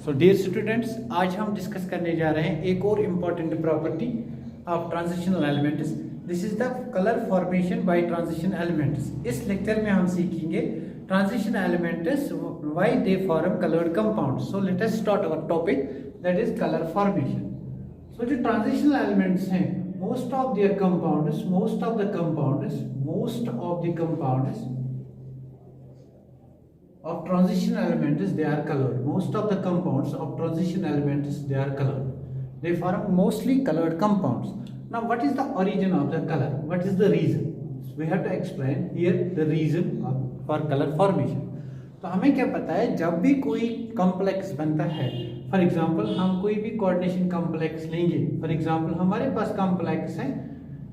So dear students, आज हम discuss करने जा रहे हैं एक और important property of transitional elements. This is the colour formation by transition elements. इस लेक्चर में हम सीखेंगे transition elements, why they form coloured compound. So let us start our topic, that is colour formation. So जो transitional elements हैं, most of the compounds of transition elements, they are colored. Most of the compounds of transition elements, they are colored. They form mostly colored compounds. Now what is the origin of the color? What is the reason? So we have to explain here the reason for color formation. तो हमें क्या पता है, जब भी कोई complex बनता है, फॉर एग्जाम्पल हम कोई भी कोऑर्डिनेशन कॉम्प्लेक्स लेंगे। फॉर एग्जाम्पल हमारे पास कॉम्प्लेक्स है,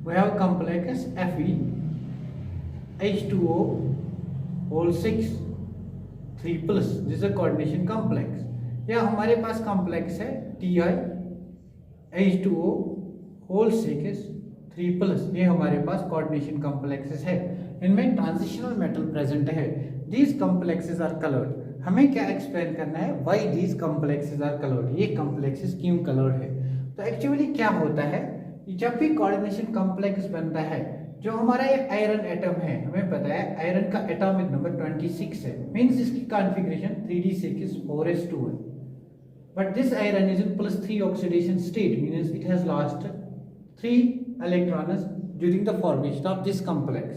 we have complex Fe H2O whole 6 3 plus, this is a coordination complex. या हमारे पास कॉम्प्लेक्स है Ti H2O होल 6 3 प्लस, ये हमारे पास कोऑर्डिनेशन कॉम्प्लेक्सेस है। इनमें ट्रांजिशनल मेटल प्रेजेंट है। These complexes are coloured. हमें क्या एक्सप्लेन करना है, why these complexes are coloured, ये कॉम्प्लेक्सेस क्यों कलर्ड है। तो एक्चुअली क्या होता है, जब भी कोऑर्डिनेशन कॉम्प्लेक्स बनता है, जो हमारा ये आयरन एटम है, हमें पता है आयरन का एटॉमिक नंबर 26 है, मींस इसकी कॉन्फ़िगरेशन 3d6 4s2 है। But this iron is in +3 oxidation state, means it has lost 3 electrons during the formation of this complex.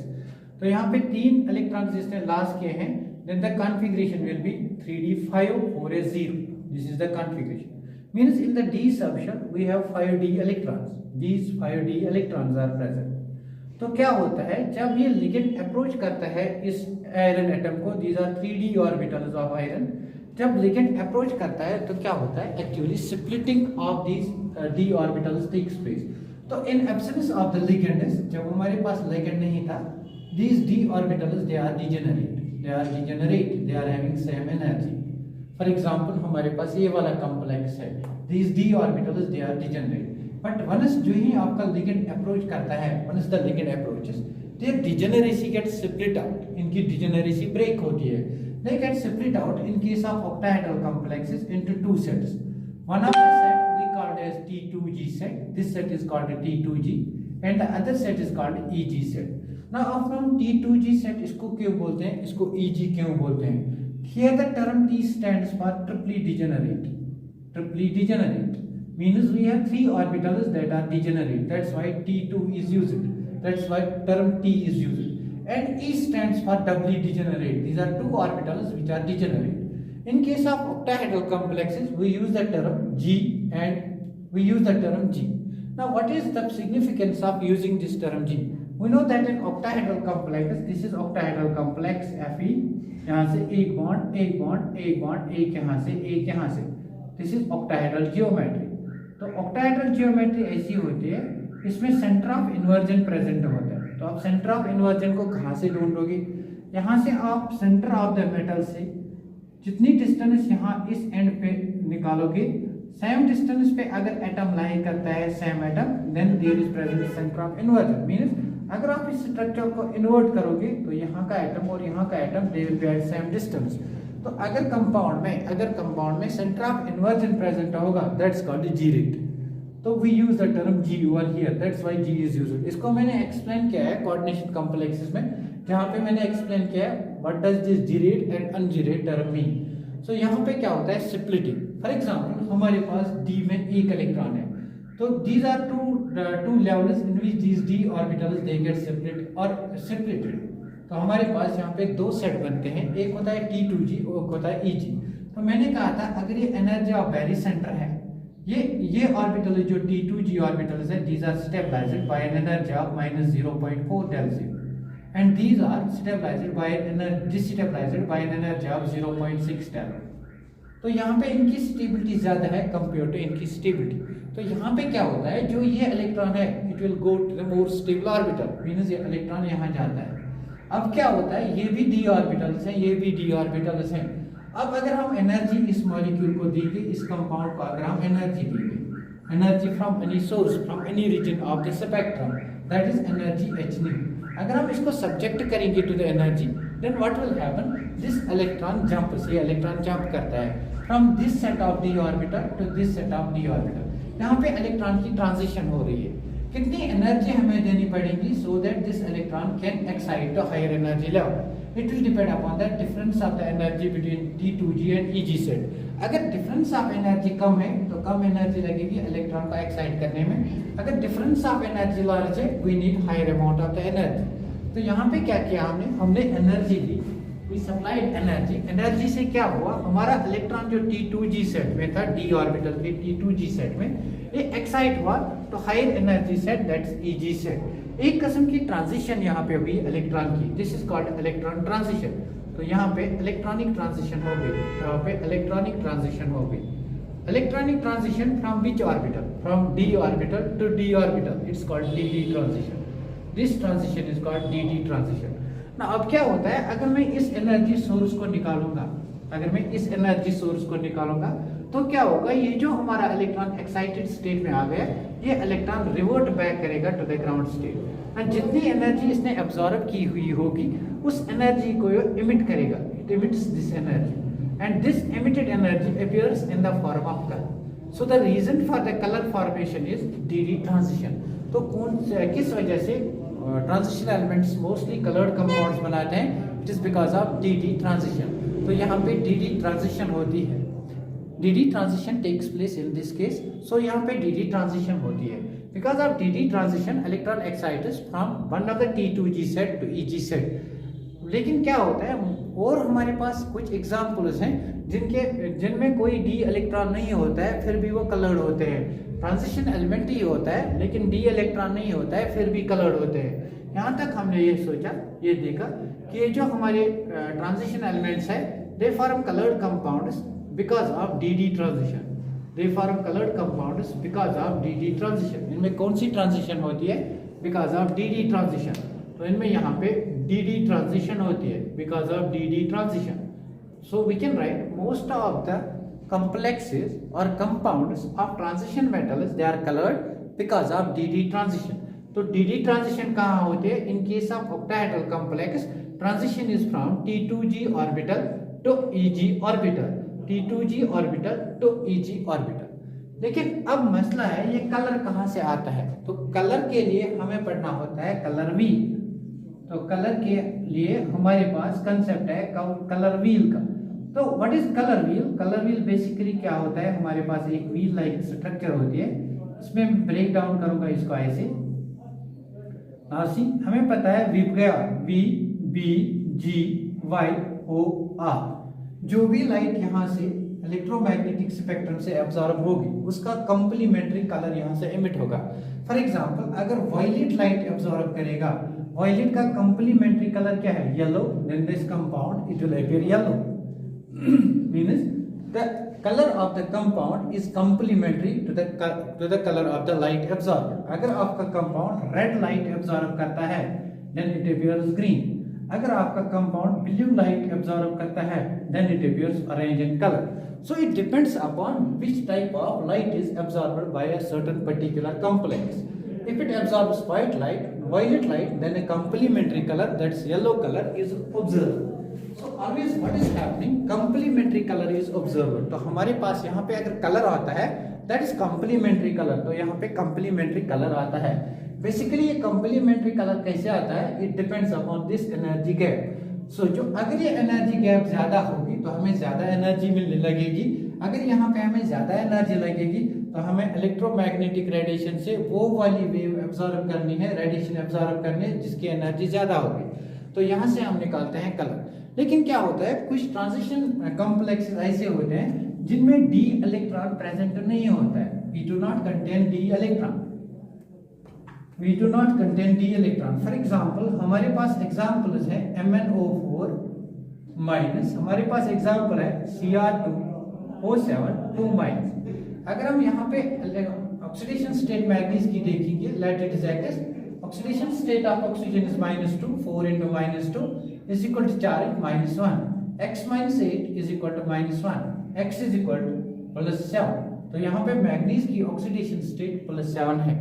तो यहाँ पे 3 इलेक्ट्रॉन्स जिसने लॉस्ट किए हैं, then the configuration will be 3d5 4s0. This is the configuration. Means in the d subshell we have 5d electrons. These 5d electrons are present. तो क्या होता है, जब ये लिगेंड अप्रोच करता है इस आयरन एटम को, these are 3d orbitals of iron, जब लिगेंड अप्रोच करता है तो क्या होता है, actually splitting of these d orbitals takes place. तो in absence of the ligand, जब हमारे पास लिगेंड नहीं था, these d orbitals they are degenerate, they are having same energy. For example हमारे पास ये वाला कॉम्प्लेक्स है, these d orbitals they are degenerate. But once जो ही आपका ligand approach करता है, once the ligand approaches, their degeneracy gets split out. इनकी degeneracy break होती है. They get split out in case of octahedral complexes into 2 sets. One of the set we called as T2G set. This set is called T2G, and the other set is called EG set. Now after T2G set, इसको क्यों बोलते हैं, इसको EG क्यों बोलते हैं? Here the term T stands for triply degenerate. Triply degenerate means we have 3 orbitals that are degenerate. That's why T2 is used. That's why term T is used. And E stands for doubly degenerate. These are 2 orbitals which are degenerate. In case of octahedral complexes, we use the term G and we use the term G. Now what is the significance of using this term G? We know that in octahedral complexes, this is octahedral complex Fe, यहाँ से एक bond एक bond एक bond, एक यहाँ से एक यहाँ से, दिस इज octahedral geometry. तो octahedral geometry ऐसी होती है, इसमें सेंटर ऑफ इन्वर्जन प्रेजेंट होता है। तो आप सेंटर ऑफ इन्वर्जन को कहाँ से ढूंढोगे, यहाँ से आप सेंटर ऑफ द मेटल से जितनी डिस्टेंस यहाँ इस एंड पे निकालोगे, सेम डिस्टेंस पे अगर एटम लाई करता है, same atom, then there is present centre of inversion. Means अगर आप इस स्ट्रक्चर को इन्वर्ट करोगे तो यहाँ का एटम और यहाँ का atom they will be at same distance. तो अगर कंपाउंड में सेंटर ऑफ इन्वर्जन प्रेजेंट होगा, दैट्स कॉल्ड जी रेट। तो we use the term G over here, that's why G is used. इसको मैंने एक्सप्लेन किया है कोऑर्डिनेशन कॉम्प्लेक्सेस में, जहाँ पे मैंने एक्सप्लेन किया है what does this gerade and ungerade term mean. So यहाँ पे क्या होता है, स्प्लिटिंग। फॉर एग्जाम्पल हमारे पास डी में एक इलेक्ट्रॉन है, तो these are two levels in which these d orbitals they get split or separated. तो हमारे पास यहाँ पे 2 सेट बनते हैं, एक होता है T2G और एक होता है EG। तो मैंने कहा था अगर ये एनर्जी ऑफ बैरी सेंटर है, ये ऑर्बिटल जो T2G orbitals है, these are stabilized by an energy of -0.4 del Z, and these are stabilized by an energy of 0.6 del। तो यहाँ पे इनकी स्टेबिलिटी ज्यादा है कंपेयर टू इनकी स्टेबिलिटी। तो यहाँ पे क्या होता है, जो ये इलेक्ट्रॉन है, it will go to the more stable orbital, means ये इलेक्ट्रॉन यहाँ जाता है। अब क्या होता है, ये भी डी ऑर्बिटल्स हैं, ये भी डी ऑर्बिटल्स हैं। अब अगर हम एनर्जी इस मॉलिक्यूल को देंगे, इस कंपाउंड को अगर हम एनर्जी देंगे, energy from any source, from any region of the spectrum, that is energy h। अगर हम इसको सब्जेक्ट करेंगे to the energy, then what will happen, this electron jumps, ये इलेक्ट्रॉन जंप करता है। From this set of d orbital to this set of d orbital. यहाँ पे electron की ट्रांजिशन हो रही है, कितनी एनर्जी हमें देनी पड़ेगी so that this electron can excite the higher energy level. It will depend upon the difference of the energy between T2G and EG set. अगर डिफरेंस ऑफ एनर्जी कम है तो कम एनर्जी लगेगी इलेक्ट्रॉन को एक्साइट करने में, अगर डिफरेंस ऑफ एनर्जी लार्ज है we need higher amount of the energy. तो यहाँ पे क्या किया हमने एनर्जी दी, वी सप्लाइड एनर्जी। एनर्जी से क्या हुआ, हमारा इलेक्ट्रॉन जो T2G सेट में था, डी ऑर्बिटल के T2G सेट में, ये एक्साइट हुआ तो higher energy set that's EG set. एक किस्म की ट्रांजिशन यहाँ पे हुई इलेक्ट्रॉन की, this is called electron transition. तो यहाँ पे इलेक्ट्रॉनिक ट्रांजिशन हो गई, यहाँ पे इलेक्ट्रॉनिक ट्रांजिशन हो गई। Electronic transition from which orbital, from D orbital to D orbital, it's called DD transition. This transition is called DD transition. ना अब क्या होता है, अगर मैं इस एनर्जी सोर्स को निकालूंगा, अगर मैं इस एनर्जी सोर्स को निकालूंगा तो क्या होगा, ये जो हमारा इलेक्ट्रॉन एक्साइटेड स्टेट में आ गया, ये इलेक्ट्रॉन रिवर्ट बैक करेगा टू द ग्राउंड स्टेट। और जितनी एनर्जी इसने एब्जॉर्ब की हुई होगी उस एनर्जी को इमिट करेगा, it emits this energy and this emitted energy appears in the form of colour. So the reason for the colour formation is DD transition. तो किस वजह से transition elements mostly coloured compounds बनाते हैं, it is because of DD transition. तो यहाँ पे DD transition होती है, DD transition takes place in this case. So यहाँ पे DD ट्रांजिशन होती है, because of DD transition electron excites from one of the T2G set to EG set. लेकिन क्या होता है, और हमारे पास कुछ एग्जाम्पल्स हैं जिनमें कोई D इलेक्ट्रॉन नहीं होता है फिर भी वो कलर्ड होते हैं। ट्रांजिशन एलिमेंट ही होता है लेकिन D इलेक्ट्रॉन नहीं होता है फिर भी कलर्ड होते हैं। यहाँ तक हमने ये सोचा, ये देखा कि ये जो हमारे ट्रांजिशन एलिमेंट्स है दे form coloured compounds because of DD transition. They form coloured compounds because of DD transition. इनमें कौन सी ट्रांजिशन होती है, बिकॉज ऑफ DD ट्रांजिशन। तो इनमें यहाँ पे DD ट्रांजिशन होती है because of DD transition. So we can write most of the complexes or compounds of transition metals they are colored because of DD transition। तो DD transition कहाँ होते हैं, in case of octahedral complex transition is from T2G orbital to EG orbital, T2G orbital to EG orbital। लेकिन अब मसला है ये colour कहाँ से आता है, तो कलर के लिए हमें पढ़ना होता है कलर व्हील। तो कलर के लिए हमारे पास कंसेप्ट है कलर व्हील का। तो what is colour wheel? Colour wheel basically क्या होता है, हमारे पास एक व्हील लाइक स्ट्रक्चर होती है, इसमें ब्रेक डाउन करूंगा इसको ऐसे। हमें पता है VBGYOR, जो भी लाइट यहाँ से इलेक्ट्रोमैग्नेटिक स्पेक्ट्रम से एब्जॉर्ब होगी उसका कंप्लीमेंट्री कलर यहाँ से एमिट होगा। फॉर एग्जांपल अगर वायलेट लाइट एब्जॉर्ब करेगा, वायलेट का कंप्लीमेंट्री कलर क्या है, yellow, then this compound it will appear yellow. means the color of the compound is complementary to the color of the light absorbed। अगर आपका compound red light absorb करता है then it appears green। अगर आपका compound blue light absorb करता है then it appears orange in color। So it depends upon which type of light is absorbed by a certain particular complex। If it absorbs white light, violet light, then a complementary color, that's yellow color, is observed। So always what is happening, complementary color is observed। तो हमारे पास यहाँ पे अगर colour आता है that is complementary color, तो यहाँ पे complementary color आता है। बेसिकली ये complementary color कैसे आता है, it depends upon this energy gap। So जो अगर ये एनर्जी गैप ज्यादा होगी तो हमें ज्यादा एनर्जी मिलने लगेगी, अगर यहाँ पे हमें ज्यादा एनर्जी लगेगी तो हमें इलेक्ट्रोमैग्नेटिक रेडिएशन से वो वाली वेव एब्जॉर्ब करनी है, रेडिएशन एब्जॉर्ब करनी है जिसकी एनर्जी ज्यादा होगी। तो यहाँ से हम निकालते हैं कलर। लेकिन क्या होता है, कुछ ट्रांजिशन कॉम्प्लेक्सेस ऐसे होते हैं जिनमें D इलेक्ट्रॉन प्रेजेंट नहीं होता है, we do not contain D electron, we do not contain D electron। For example हमारे पास एग्जांपल्स है MnO4 माइनस, हमारे पास एग्जांपल है Cr2O7 2 माइनस। अगर हम यहाँ पे ऑक्सीडेशन स्टेट मैग्नीज की देखेंगे, let it is x, oxidation state of oxygen is -2, 4 into -2 is equal to charge -1, x minus 8 is equal to -1, x is equal to +7। तो यहाँ पे मैग्नीज की ऑक्सीडेशन स्टेट +7 है।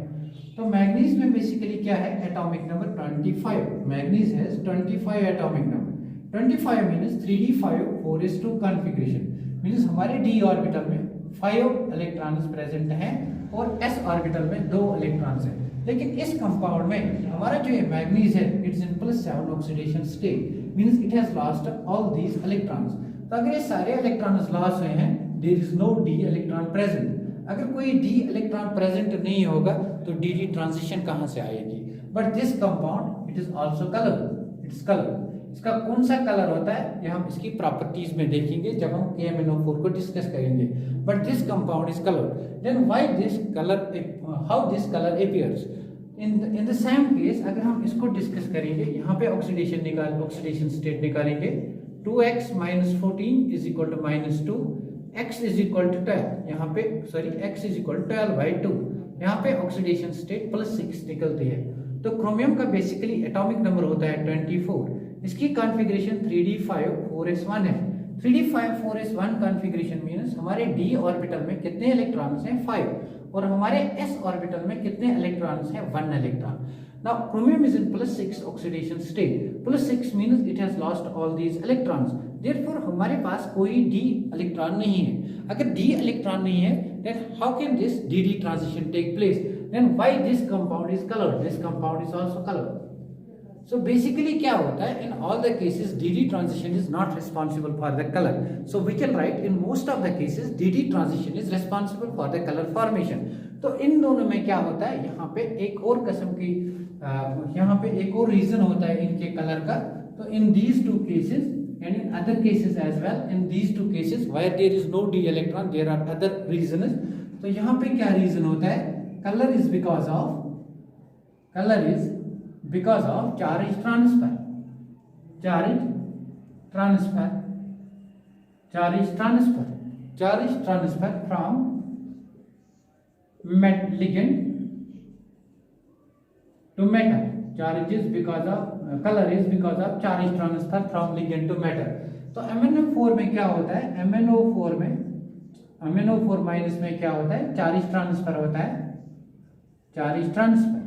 तो मैग्नीज में बेसिकली क्या है, atomic number 25। Manganese has 25 atomic number. 25 means 3d5 4s2 configuration. Means हमारे d ऑर्बिटल में 5 इलेक्ट्रॉन्स प्रेजेंट हैं और s ऑर्बिटल में 2 इलेक्ट्रॉन्स हैं। लेकिन इस कंपाउंड में हमारा जो ये मैग्नीज है it's in +7 oxidation state, means it has lost all these electrons. तो अगर ये सारे इलेक्ट्रॉन्स लॉस हुए हैं, there is no d electron present. अगर कोई d इलेक्ट्रॉन प्रेजेंट नहीं होगा तो dd ट्रांजिशन कहां से आएगी? But this compound it is also colour, its colour. इसका कौन सा कलर होता है ये हम इसकी प्रॉपर्टीज में देखेंगे जब हम KMnO4 को डिस्कस करेंगे। But this compound is colour, then why this colour, how this colour appears in the same case. अगर हम इसको डिस्कस करेंगे, यहाँ पे ऑक्सीडेशन स्टेट निकालेंगे 2x - 14 is equal to -2, x is equal to 12, यहाँ पे x इज इक्वल टू 12/2, यहाँ पे ऑक्सीडेशन स्टेट +6 निकलती है। तो क्रोमियम का बेसिकली एटॉमिक नंबर होता है 24, इसकी कॉन्फ़िगरेशन 3d5 4s1 है। 3d5 4s1 कॉन्फ़िगरेशन मींस हमारे d ऑर्बिटल में कितने इलेक्ट्रॉन्स हैं? 5, और हमारे s ऑर्बिटल में कितने इलेक्ट्रॉन्स हैं? 1 electron. Now chromium is in +6 oxidation state, +6 means it has lost all these electrons, therefore हमारे पास कोई d इलेक्ट्रॉन नहीं है। अगर d इलेक्ट्रॉन नहीं है then how can this dd transition take place? Then why this compound is coloured? This compound is also coloured. So basically क्या होता है, in all the cases DD transition is not responsible for the color. So we can write in most of the cases DD transition is responsible for the color formation. तो इन दोनों में क्या होता है, यहाँ पे एक और किस्म की यहाँ पे एक और रीजन होता है इनके कलर का। तो in these two cases and in other cases as well, in these two cases where there is no d electron there are other reasons. तो यहाँ पे क्या रीजन होता है? color is because of charge transfer from ligand to metal. Charge is because of color is because of charge transfer from ligand to metal. तो MnO4 में क्या होता है? MnO4 माइनस में क्या होता है? चार्ज ट्रांसफर होता है। चार्ज ट्रांसफर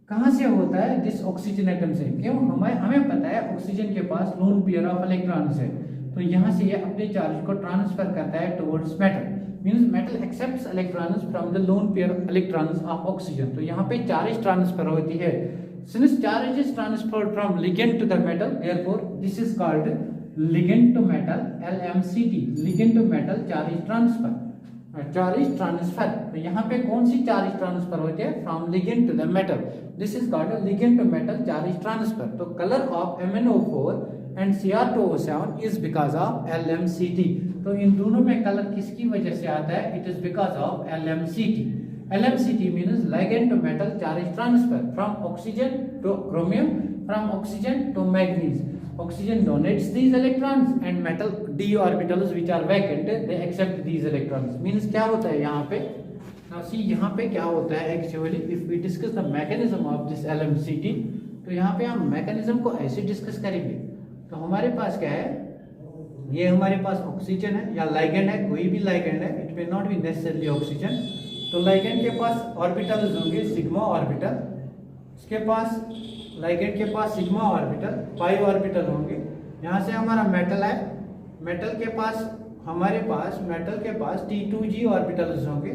कहां से होता है? दिस ऑक्सीजन एटम से। क्यों? हमें पता है ऑक्सीजन के पास लोन पेयर ऑफ इलेक्ट्रॉन्स है, तो यहां से ये अपने चार्ज को ट्रांसफर करता है towards metal, means metal accepts electrons from the lone pair electrons of oxygen. तो यहां पे चार्ज ट्रांसफर होती है। Since charge is transferred from ligand to the metal, therefore this is called ligand to metal, LMCT, ligand to metal charge transfer. Charge transfer, तो यहाँ पे कौन सी चार्ज ट्रांसफर होती है? From ligand to the metal, this is called ligand to metal charge transfer. तो colour of MnO4 and Cr2O7 is because of LMCT। तो इन दोनों में कलर किसकी वजह से आता है? It is because of LMCT। LMCT means ligand to metal charge transfer from oxygen to chromium, from oxygen to manganese. Oxygen donates these electrons and metal d orbitals which are vacant they accept these electrons. Means क्या होता है यहाँ पे? Now see यहाँ पे क्या होता है actually if we discuss the mechanism of this LMCT, तो यहाँ पे हम mechanism को ऐसे डिस्कस करेंगे। तो हमारे पास क्या है? ये हमारे पास ऑक्सीजन है या ligand है, कोई भी ligand है, it may not be necessarily oxygen। तो ligand के पास ऑर्बिटल्स होंगे सिग्मा ऑर्बिटल, इसके पास लिगेंड के पास सिग्मा ऑर्बिटल, पाई ऑर्बिटल होंगे। यहाँ से हमारा मेटल है, मेटल के पास T2g ऑर्बिटल्स होंगे,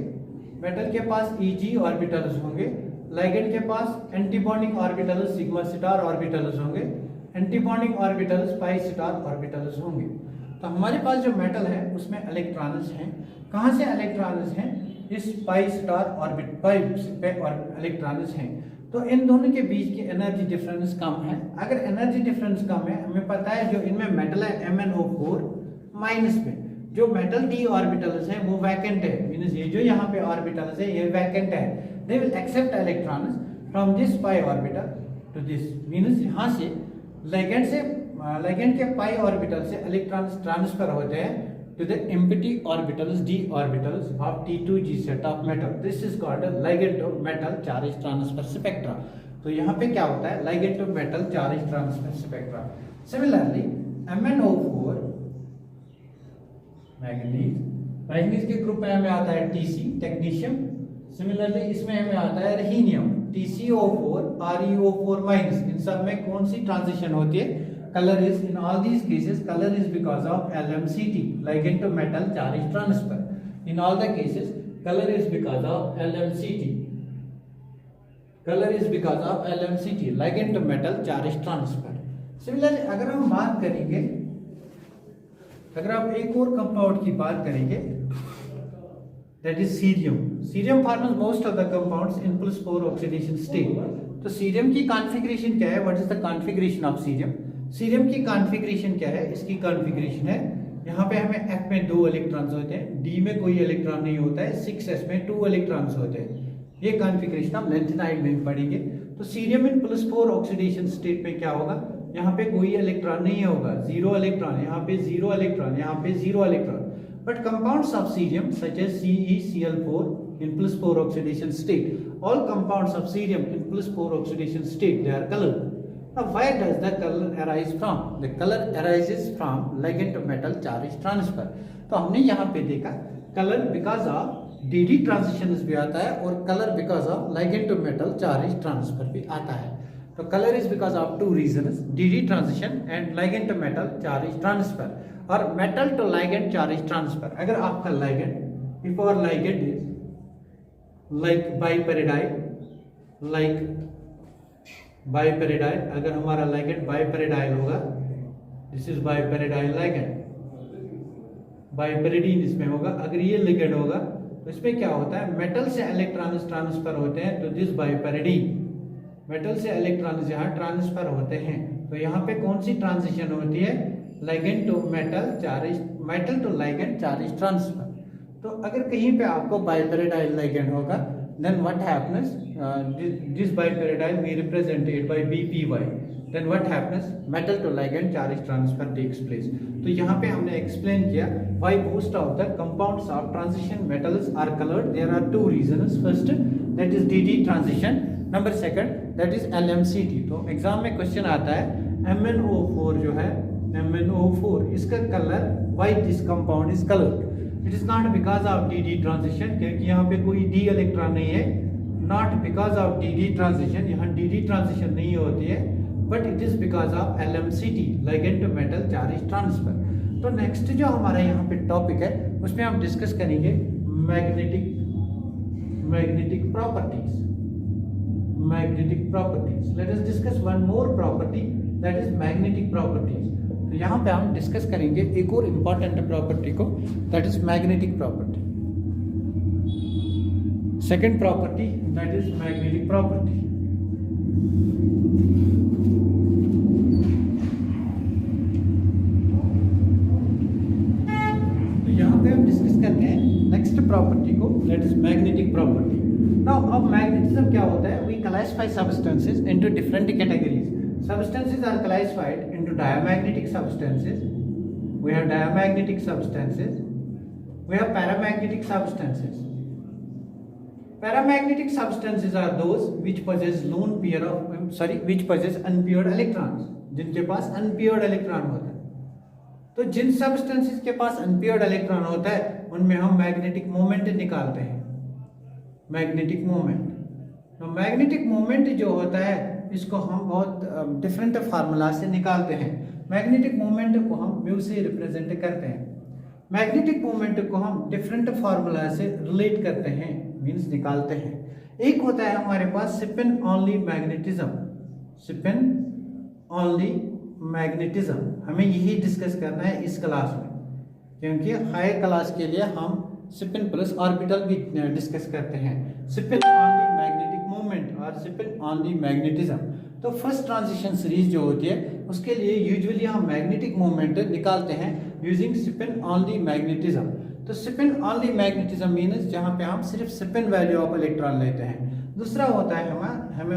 मेटल के पास Eg ऑर्बिटल्स होंगे, लिगेंड के पास antibonding orbitals sigma star orbitals होंगे, antibonding orbitals pi star orbitals होंगे। तो हमारे पास जो मेटल है उसमें इलेक्ट्रॉन्स हैं। कहाँ से इलेक्ट्रॉन्स हैं? इस पाई स्टार ऑर्बिट पाई पे इलेक्ट्रॉन्स हैं। तो इन दोनों के बीच की एनर्जी डिफरेंस कम है। अगर एनर्जी डिफरेंस कम है, हमें पता है जो इनमें मेटल है MnO4 माइनस में, जो मेटल d ऑर्बिटल्स है वो वैकेंट है, मींस ये जो यहाँ पे ऑर्बिटल्स है ये वैकेंट है। They will accept electrons from this pi orbital to this, means यहाँ से लिगेंड के पाई ऑर्बिटल से इलेक्ट्रॉन्स ट्रांसफर होते हैं to the empty orbitals d orbitals of T2g set of metal. This is called a ligand to metal charge transfer spectra. तो यहाँ पे क्या होता है? ligand to metal charge transfer spectra. Similarly, MnO4 manganese के group में हमें आता है Tc टेक्नीशियम। सिमिलरली इसमें हमें आता है रहीनियम TCO4 ReO4 माइनस। इन सब में कौन सी ट्रांजिशन होती है? color is, in all these cases color is because of LMCT, ligand to metal charge transfer. In all the cases color is because of LMCT, color is because of LMCT, ligand to metal charge transfer. Similarly अगर हम बात करेंगे, अगर आप एक और compound की बात करेंगे, that is cerium. Cerium forms most of the compounds in +4 oxidation state. तो सीरियम की कॉन्फ़िगरेशन क्या है? What is the configuration of cerium? Cerium की कॉन्फ़िगरेशन क्या है? इसकी कॉन्फ़िगरेशन है, यहाँ पे हमें F में 2 इलेक्ट्रॉन्स होते हैं, D में कोई इलेक्ट्रॉन नहीं होता है, 6S में 2 इलेक्ट्रॉन्स होते हैं. ये कॉन्फ़िगरेशन हम लेंथेनाइड में पढ़ेंगे. तो सीरियम इन +4 ऑक्सीडेशन स्टेट में क्या होगा? यहाँ पे कोई इलेक्ट्रॉन नहीं होगा, 0 इलेक्ट्रॉन, यहाँ पे 0 इलेक्ट्रॉन, यहाँ पे 0 electron. But compounds of cerium such as CeCl4 in +4 oxidation state, all compounds of cerium in +4 oxidation state, they are colored. Now where does the color arise from? The color arises from ligand to metal charge transfer. तो हमने यहाँ पे देखा colour because of DD transitions भी आता है और colour because of ligand to metal charge transfer भी आता है. तो colour is because of 2 reasons, DD transition and ligand to metal charge transfer और metal to ligand charge transfer. अगर आपका ligand, if our ligand is like biperidine, like biperidine, अगर हमारा ligand biperidine होगा, this is biperidine ligand, biperidine इसमें होगा. अगर ये ligand होगा तो इसमें क्या होता है? मेटल से इलेक्ट्रॉन्स ट्रांसफर होते हैं, तो दिस biperidine, मेटल से इलेक्ट्रॉन्स यहाँ ट्रांसफर होते हैं. तो यहाँ पे कौन सी ट्रांजिशन होती है? ligand to metal charge, metal to ligand charge transfer. तो अगर कहीं पे आपको biperidine ligand होगा, then what happens? This biperidine we represented by BPY. Then what happens? Metal to ligand charge transfer takes place. तो यहाँ पे हमने explain किया why most of the compounds of transition metals are colored. There are 2 reasons. First, that is DD transition. Number second, that is LMCT. तो exam में question आता है MnO4 जो है, MnO4 इसका colour, why this compound is colored? It is not because of DD transition, क्योंकि यहाँ पे कोई D इलेक्ट्रॉन नहीं है. Not because of DD transition, यहाँ DD transition नहीं होती है, but it is because of LMCT, ligand to metal charge transfer. तो नेक्स्ट जो हमारा यहाँ पे टॉपिक है उसमें हम डिस्कस करेंगे magnetic properties. Let us discuss one more property, that is magnetic properties. तो यहाँ पे हम डिस्कस करेंगे एक और इम्पॉर्टेंट प्रॉपर्टी को, that is magnetic property. Second property, that is magnetic property. तो यहाँ पे हम डिस्कस करते हैं नेक्स्ट प्रॉपर्टी को, that is magnetic property. Now अब मैग्नेटिज्म क्या होता है? We classify substances into different categories. Substances are classified into diamagnetic substances. We have diamagnetic substances. We have paramagnetic substances. Paramagnetic substances are those which possess which possess unpaired electrons. जिनके पास unpaired electron होता है. तो जिन substances के पास unpaired electron होता है उनमें हम magnetic moment निकालते हैं. Magnetic moment. तो मैग्नेटिक मोमेंट जो होता है इसको हम बहुत डिफरेंट फार्मूला से निकालते हैं. मैग्नेटिक मोमेंट को हम म्यू से रिप्रेजेंट करते हैं. मैग्नेटिक मोमेंट को हम डिफरेंट फार्मूला से रिलेट करते हैं, मींस निकालते हैं. एक होता है हमारे पास spin only magnetism. Spin only magnetism हमें यही डिस्कस करना है इस क्लास में, क्योंकि हायर क्लास के लिए हम स्पिन प्लस ऑर्बिटल भी डिस्कस करते हैं. स्पिन ऑनली मैग्नेटिक मोमेंट और स्पिन ऑनली मैग्नेटिज्म. तो फर्स्ट ट्रांजिशन सीरीज जो होती है उसके लिए यूजुअली हम मैग्नेटिक मोमेंट निकालते हैं यूजिंग स्पिन ऑनली मैग्नेटिज्म. तो स्पिन ऑनली मैग्नेटिज्म मीन्स जहां पे हम सिर्फ स्पिन वैल्यू ऑफ इलेक्ट्रॉन लेते हैं. दूसरा होता है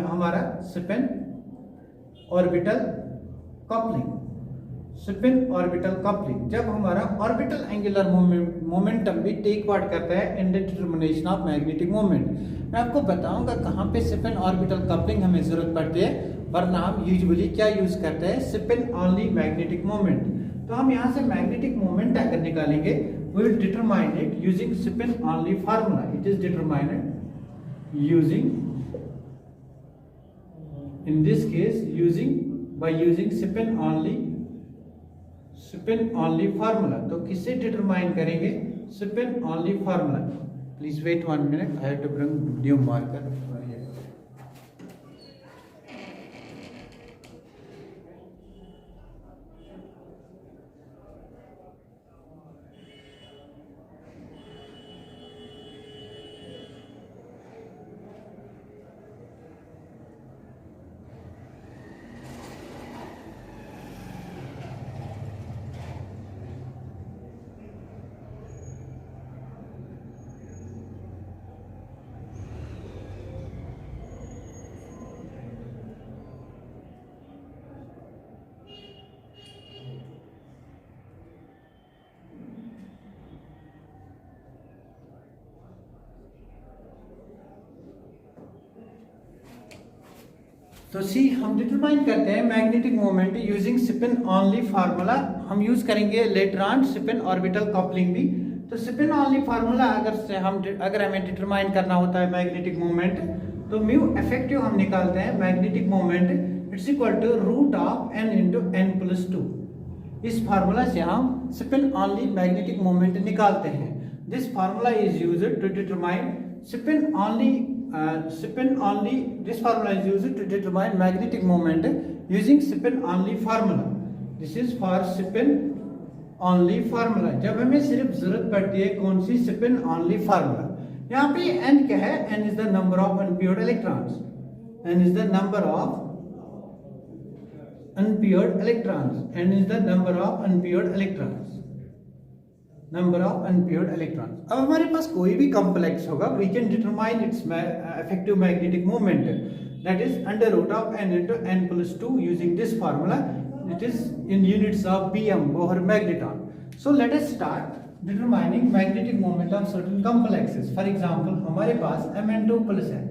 हमारा spin orbital coupling. Spin orbital coupling जब हमारा ऑर्बिटल एंगुलर मोमेंटम भी टेक पार्ट करता है इन डिटरमिनेशन ऑफ मैग्नेटिक मोमेंट. मैं आपको बताऊंगा कहाँ पे स्पिन ऑर्बिटल कपलिंग हमें जरूरत पड़ती है, वरना हम यूजुअली क्या यूज करते हैं? Spin only magnetic moment. तो हम यहाँ से मैग्नेटिक मोमेंट अगर निकालेंगे we will determine it using spin only formula. It is determined using, in this case, using by using spin only formula. तो किससे डिटरमाइन करेंगे? Spin only formula. Please wait 1 minute, I have to bring new marker. तो सी हम determine करते हैं magnetic moment using spin only formula. हम use करेंगे later on spin orbital coupling भी। तो स्पिन ऑनली फार्मूला अगर हमें डिटरमाइन करना होता है मैग्नेटिक मोमेंट, तो म्यू इफेक्टिव हम निकालते हैं magnetic moment it's equal to root of n into n plus 2। इस फार्मूला से हम स्पिन ऑनली मैग्नेटिक मोमेंट निकालते हैं। This formula is used to determine this formula is used to determine magnetic moment using spin only formula. This is for spin only formula। जब हमें सिर्फ जरूरत पड़ती है कौन सी? spin only formula। यहाँ पे n क्या है? n is the number of unpaired electrons। n is the number of unpaired electrons। n is the number of unpaired electrons। Number of unpaired electrons. अब हमारे पास कोई भी कॉम्प्लेक्स होगा, we can determine its effective magnetic moment, that is under root of n into n plus 2 using this formula. It is in units of Bm, Bohr magneton. So let us start determining magnetic moment of certain complexes. For example हमारे पास Mn2 plus है,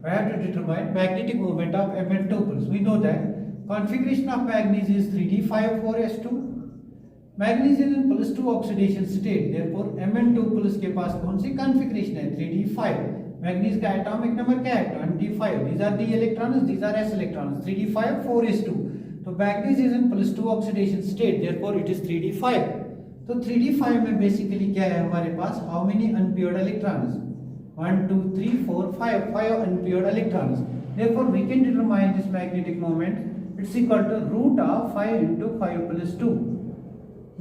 we have to determine magnetic moment of Mn2 plus. We know that configuration of manganese is 3d5 4s2। Manganese is in +2 oxidation state, therefore Mn2 plus के पास कौन सी configuration है? 3d5। Manganese का atomic number क्या है? 25। these are d electrons, these are s electrons। 3d5 4s2। तो manganese is in +2 oxidation state, therefore it is 3d5। तो 3d5 में basically क्या है हमारे पास? How many unpaired electrons? 1 2 3 4 5 unpaired electrons. Therefore we can determine this magnetic moment it's equal to root of 5 into 5 plus 2।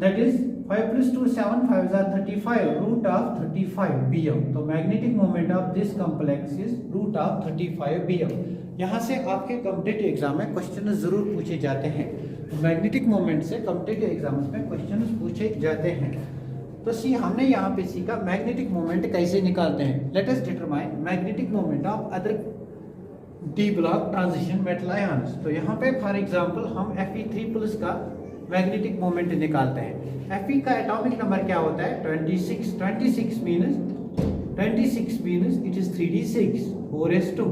That is 5 plus 2 7, 5 are 35, root of 35 Bm। तो magnetic moment of this complex is root of 35 Bm। यहाँ से आपके competitive exam में question जरूर पूछे जाते हैं। Magnetic moment से कॉम्पिटिटिव एग्जाम्स में क्वेश्चन पूछे जाते हैं। तो सी हमने यहाँ पे सीखा मैग्नेटिक मोमेंट कैसे निकालते हैं। Let us determine magnetic moment of other D block transition metal ions. तो यहाँ पे फॉर एग्जांपल हम Fe3 प्लस का मैग्नेटिक मोमेंट निकालते हैं। Fe का एटॉमिक नंबर क्या होता है? 26। 26 means it is 3d6 4s2।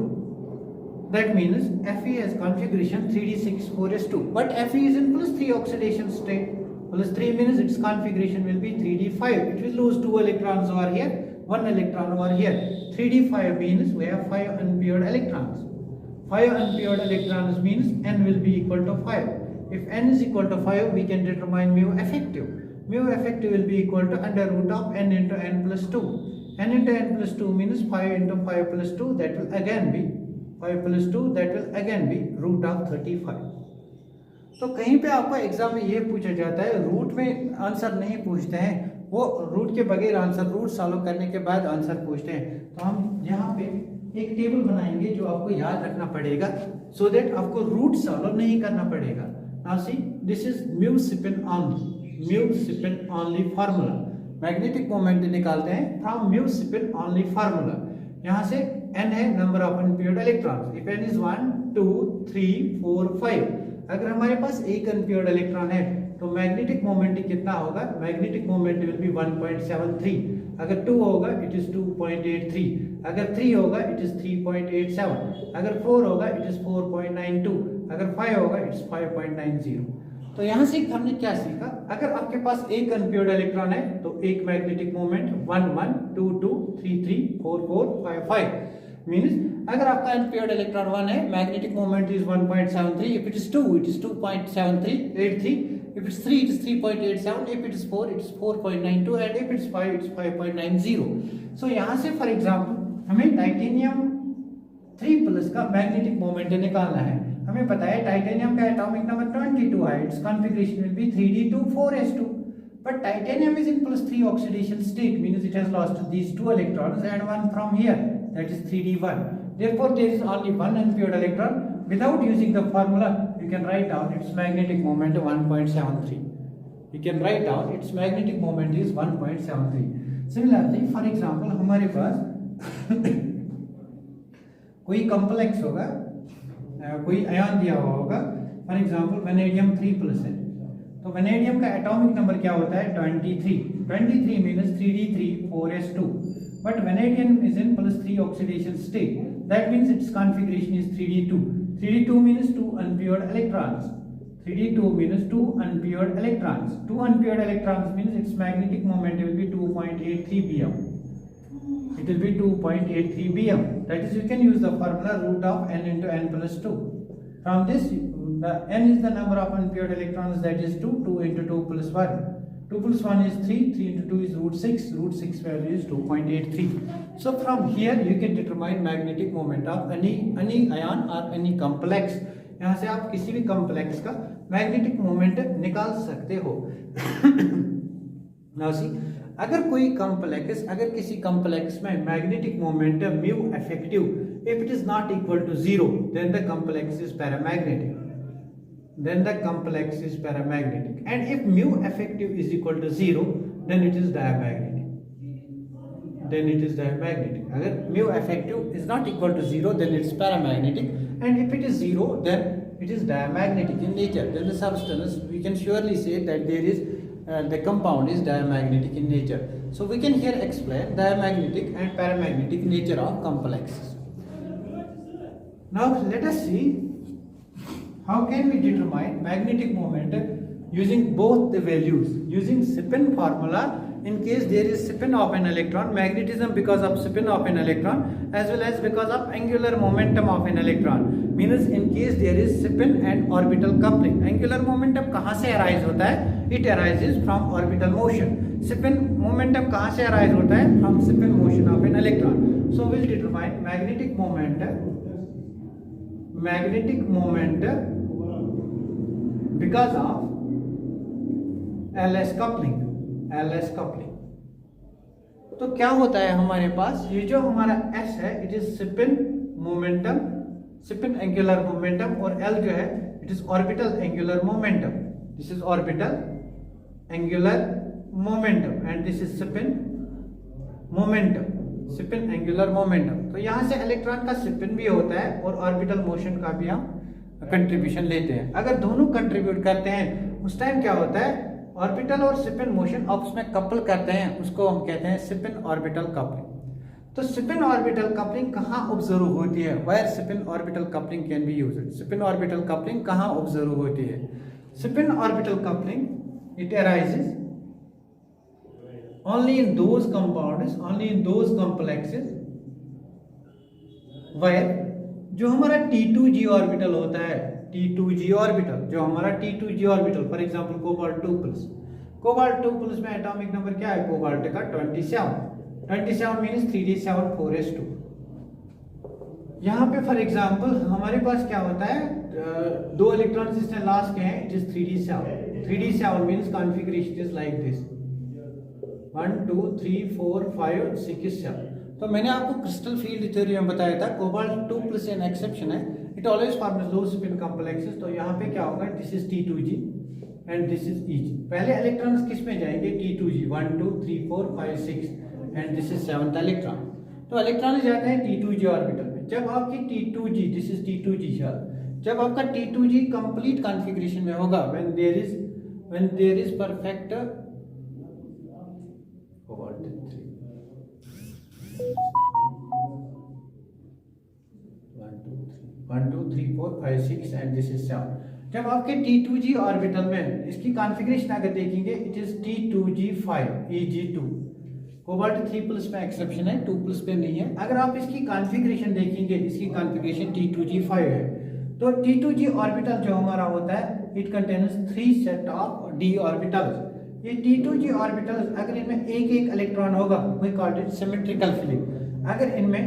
That means Fe has configuration 3d6 4s2, but Fe is in +3 oxidation state। +3 means its configuration will be 3d5। It will lose 2 electrons over here, 1 electron over here। 3d5 means we have 5 unpaired electrons। 5 unpaired electrons means n will be equal to 5। If n is equal to 5, we can determine mu effective। Mu effective will be equal to under root of n into n plus 2। n into n plus 2 means 5 into 5 plus 2, that will again be 5 plus 2, that will again be root of 35। तो कहीं पे आपको exam में ये पूछा जाता है, root में आंसर नहीं पूछते हैं, वो रूट के बगैर आंसर, रूट सॉल्व करने के बाद आंसर पूछते हैं। तो हम यहाँ पे एक टेबल बनाएंगे जो आपको याद रखना पड़ेगा, सो दैट आपको रूट सॉल्व नहीं करना पड़ेगा। Now see, this is mu spin only formula। Magnetic moment निकालते हैं from mu spin only formula। यहाँ से n है number of unpaired electrons. If n is 1 2 3 4 5, अगर हमारे पास एक अनपेयर्ड इलेक्ट्रॉन है तो मैग्नेटिक मोमेंट कितना होगा? Magnetic moment will be 1.73। अगर 2 होगा इट इज 2.83, अगर 3 होगा इट इज 3.87, अगर 4 होगा इट इज 4.92, अगर 5 होगा इट इज 5.90। तो यहाँ से हमने क्या सीखा? अगर आपके पास एक अनपेयर्ड इलेक्ट्रॉन है तो एक मैग्नेटिक मोमेंट 1 1 2 2 3 3 4 4 5 5। मीन्स अगर आपका अनपेयर्ड इलेक्ट्रॉन 1 है, magnetic moment is 1.73, if it is 2 it is 2.7383, if it's 3 it is 3.87, if it is 4 it is 4.92, and if it's 5 it is 5.90. सो यहाँ से फॉर एग्जांपल हमें titanium 3 plus का magnetic moment निकालना है। हमें पता है टाइटेनियम का एटॉमिक नंबर 22 है, it's configuration will be 3d24s2, but titanium is in +3 oxidation state, means it has lost these 2 electrons and one from here, that is 3d1. Therefore there is only one unpaired electron. Without using the formula you can write down its magnetic moment 1.73. You can write down its magnetic moment is 1.73. Similarly for example हमारे पास कोई complex होगा, कोई ion दिया हुआ होगा, for example vanadium 3 plus है, तो वेनेडियम का एटॉमिक नंबर क्या होता है 23 means 3d3 4s2, but vanadium is in +3 oxidation state, that means it's configuration is 3d2 means 2 unpaired electrons, 3d2 means 2 unpaired electrons. 2 unpaired electrons means its magnetic moment will be 2.83 bm. It will be 2.83 bm. That is, you can use the formula root of n into n plus 2. From this, the n is the number of unpaired electrons, that is 2. 2 into 2 plus 1. 2 plus 1 is 3. 3 into 2 is root 6. Root 6 value is 2.83. So from here you can determine magnetic moment of any ion or any complex. यहाँ से आप किसी भी complex का magnetic moment निकाल सकते हो। Now see, अगर किसी कॉम्प्लेक्स में magnetic moment mu effective if it is not equal to 0, then the complex is paramagnetic, and if mu effective is equal to 0, then it is diamagnetic. अगर mu effective is not equal to 0, then it's paramagnetic, and if it is 0, then it is diamagnetic in nature. Then the substance, we can surely say that there is the compound is diamagnetic in nature. So we can here explain diamagnetic and paramagnetic nature of complexes. Now let us see how can we determine magnetic moment using both the values, using spin formula. In case there is spin of an electron, magnetism because of spin of an electron, as well as because of angular momentum of an electron. Means in case there is spin and orbital coupling, angular momentum कहाँ से arise होता है? It arises from orbital motion. Spin momentum कहाँ से arise होता है? From spin motion of an electron. So we'll determine magnetic moment because of LS coupling. तो क्या होता है हमारे पास, ये जो हमारा S है it is spin angular momentum, और L जो है it is orbital angular momentum. This is orbital angular momentum and this is spin angular momentum. तो यहाँ से इलेक्ट्रॉन का स्पिन भी होता है और ऑर्बिटल मोशन का भी हम कंट्रीब्यूशन लेते हैं. अगर दोनों कंट्रीब्यूट करते हैं उस टाइम क्या होता है, ऑर्बिटल और स्पिन मोशन आपस में कपल करते हैं, उसको हम कहते हैं स्पिन ऑर्बिटल कपलिंग. तो स्पिन ऑर्बिटल कपलिंग कहाँ ऑब्जर्व होती है? Where spin orbital coupling can be used. Spin orbital coupling कहाँ ऑब्जर्व होती है? Spin orbital coupling it arises only in those complexes where जो हमारा T2G ऑर्बिटल होता है, T2G orbital, for example cobalt 2 plus में एटॉमिक नंबर क्या है कोबाल्ट का 27 मींस 3d7 4s2. यहाँ पे फॉर एग्जांपल हमारे पास क्या होता है, 2 इलेक्ट्रॉन्स इसने लास्ट के हैं, it is 3d7 means configuration is like this 1 2 3 4 5 6 7. तो मैंने आपको क्रिस्टल फील्ड थ्योरी में बताया था कोबाल्ट 2 प्लस एन एक्सेप्शन है, it always forms low spin complexes. तो यहाँ पे क्या होगा, this is T2G and this is EG. पहले इलेक्ट्रॉन्स किस में जाएंगे, T2G 1 2 3 4 5 6 and this is 7th electron. तो इलेक्ट्रॉन जाते हैं T2G ऑर्बिटल में. जब आपकी T2G, दिस इज T2G, जब आपका T2G कंप्लीट कॉन्फ़िगरेशन में होगा, when there is perfect cobalt 1 2 3 4 5 6 and this is 7. जब आपके T2G ऑर्बिटल में इसकी कॉन्फ़िगरेशन अगर देखेंगे, it is T2G5 EG2. Cobalt 3+ में एक्सेप्शन है, 2+ पे नहीं है। अगर आप इसकी कॉन्फ़िगरेशन देखेंगे, इसकी कॉन्फ़िगरेशन T2g5 है, तो T2g ऑर्बिटल जो हमारा होता है, it contains 3 set of d orbitals. ये T2g ऑर्बिटल्स अगर इनमें एक एक इलेक्ट्रॉन होगा, we called it symmetrical filling. अगर इनमें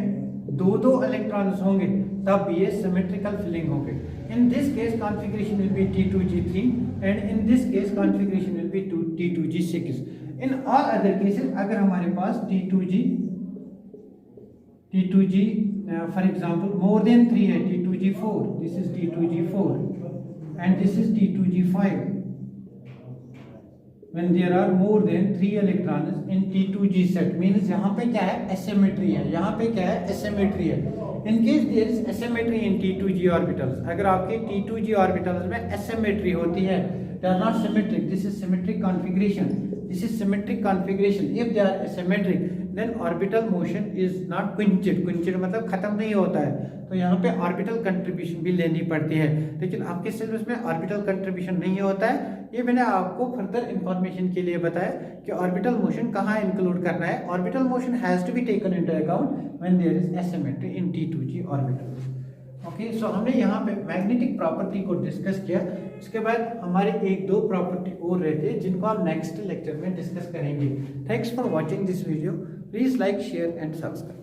दो दो इलेक्ट्रॉन्स होंगे तब ये सिमेट्रिकल फिलिंग होंगे। In this case configuration will be T2g3 and in this case configuration will be T2g6. In all other cases अगर हमारे पास T2g for example more than 3 है, T2g4, this is T2g4 and this is T2g5. When there are more than 3 electrons in T2g set means यहाँ पे क्या है, asymmetry है, यहाँ पे क्या है, asymmetry है। In case there is asymmetry in T2g orbitals, अगर आपके T2g orbitals में asymmetry होती है, they are not symmetric, this is symmetric configuration, this is symmetric configuration. If they are asymmetric, then orbital motion is not quenched, quenched मतलब खत्म नहीं होता है, तो यहाँ पे ऑर्बिटल कंट्रीब्यूशन भी लेनी पड़ती है। लेकिन आपके सिलेबस में ऑर्बिटल कंट्रीब्यूशन नहीं होता है। ये मैंने आपको फर्दर इंफॉर्मेशन के लिए बताया कि ऑर्बिटल मोशन कहाँ इंक्लूड करना है। Orbital motion has to be taken into account when there is asymmetry in T2g orbital. Okay, so हमने यहाँ पे मैग्नेटिक प्रॉपर्टी को डिस्कस किया। इसके बाद हमारे एक दो प्रॉपर्टी और रहते हैं जिनको हम नेक्स्ट लेक्चर में डिस्कस करेंगे। Thanks for watching this video. Please like, share and subscribe.